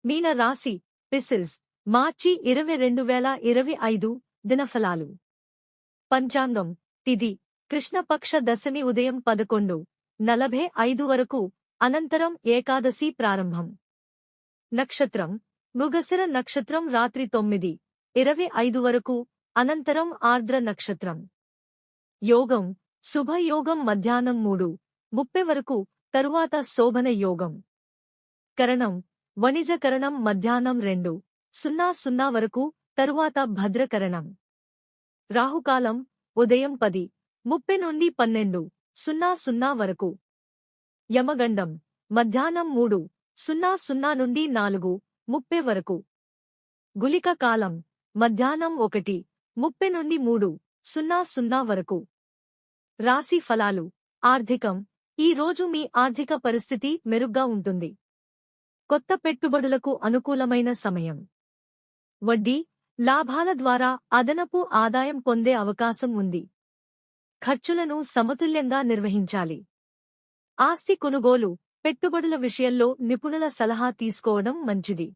మీన రాశి పిసిల్స్ మార్చి 2025 దినఫలాలు. పంచాంగం తిథి కృష్ణపక్ష దశమి ఉదయం 11:45 వరకు, అనంతరం ఏకాదశి ప్రారంభం. నక్షత్రం మృగశిర నక్షత్రం రాత్రి 9:25 వరకు, అనంతరం ఆర్ద్ర నక్షత్రం. యోగం శుభయోగం మధ్యాహ్నం 3:30 వరకు, తరువాత శోభన యోగం. కరణం వణిజకరణం మధ్యాహ్నం 2:00 వరకు, తరువాత భద్రకరణం. రాహుకాలం ఉదయం 10:30 నుండి 12:00 వరకు. యమగండం మధ్యాహ్నం 3:00 నుండి 4:30 వరకు. గుళిక కాలం మధ్యాహ్నం 1:30 నుండి 3:00 వరకు. రాశి ఫలాలు. ఆర్థికం ఈ రోజు మీ ఆర్థిక పరిస్థితి మెరుగ్గా ఉంటుంది. కొత్త పెట్టుబడులకు అనుకూలమైన సమయం. వడ్డీ లాభాల ద్వారా అదనపు ఆదాయం పొందే అవకాశం ఉంది. ఖర్చులను సమతుల్యంగా నిర్వహించాలి. ఆస్తి కొనుగోలు, పెట్టుబడుల విషయంలో నిపుణుల సలహా తీసుకోవడం మంచిది.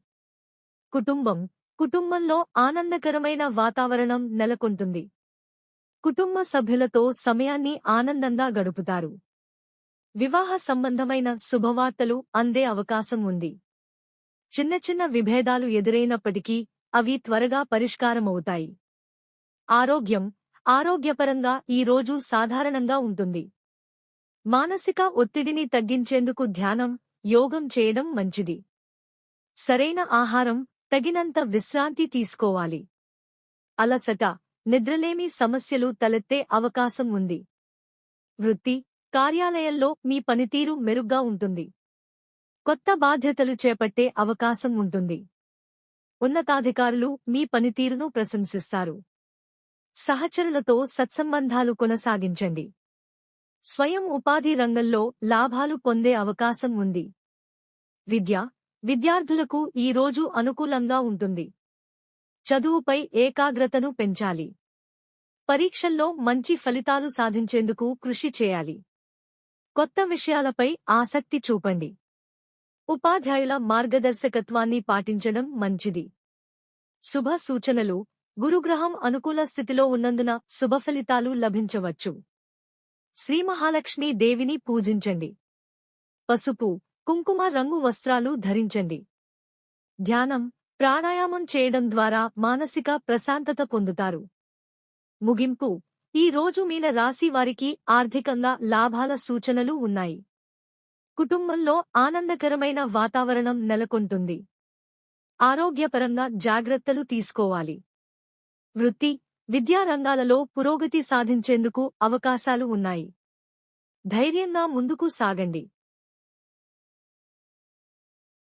కుటుంబంలో ఆనందకరమైన వాతావరణం నెలకొంటుంది. కుటుంబ సభ్యులతో సమయాన్ని ఆనందంగా గడుపుతారు. వివాహ సంబంధమైన శుభవార్తలు అందే అవకాశం ఉంది. చిన్న చిన్న విభేదాలు ఎదురైనప్పటికీ అవి త్వరగా పరిష్కారమవుతాయి. ఆరోగ్యపరంగా ఈ రోజు సాధారణంగా ఉంటుంది. మానసిక ఒత్తిడిని తగ్గించేందుకు ధ్యానం, యోగం చేయడం మంచిది. సరైన ఆహారం, తగినంత విశ్రాంతి తీసుకోవాలి. అలసట, నిద్రలేమి సమస్యలు తలెత్తే అవకాశం ఉంది. వృత్తి, కార్యాలయంలో మీ పనితీరు మెరుగ్గా ఉంటుంది. కొత్త బాధ్యతలు చేపట్టే అవకాశం ఉంటుంది. ఉన్నతాధికారులు మీ పనితీరును ప్రశంసిస్తారు. సహచరులతో సత్సంబంధాలు కొనసాగించండి. స్వయం ఉపాధి రంగంలో లాభాలు పొందే అవకాశం ఉంది. విద్యార్థులకు ఈ రోజు అనుకూలంగా ఉంటుంది. చదువుపై ఏకాగ్రతను పెంచాలి. పరీక్షల్లో మంచి ఫలితాలు సాధించేందుకు కృషి చేయాలి. కొత్త విషయాలపై ఆసక్తి చూపండి. ఉపాధ్యాయుల మార్గదర్శకత్వాన్ని పాటించడం మంచిది. శుభ సూచనలు. గురుగ్రహం అనుకూల స్థితిలో ఉన్నందున శుభఫలితాలు లభించవచ్చు. శ్రీమహాలక్ష్మీ దేవిని పూజించండి. పసుపు, కుంకుమ రంగు వస్త్రాలు ధరించండి. ధ్యానం, ప్రాణాయామం చేయడం ద్వారా మానసిక ప్రశాంతత పొందుతారు. ముగింపు ఈ రోజు మీన రాశి వారికి ఆర్థికంగా లాభాల సూచనలు ఉన్నాయి. కుటుంబంలో ఆనందకరమైన వాతావరణం నెలకొంటుంది. ఆరోగ్యపరంగా జాగ్రత్తలు తీసుకోవాలి. వృత్తి, విద్యా రంగాలలో పురోగతి సాధించేందుకు అవకాశాలు ఉన్నాయి. ధైర్యంగా ముందుకు సాగండి.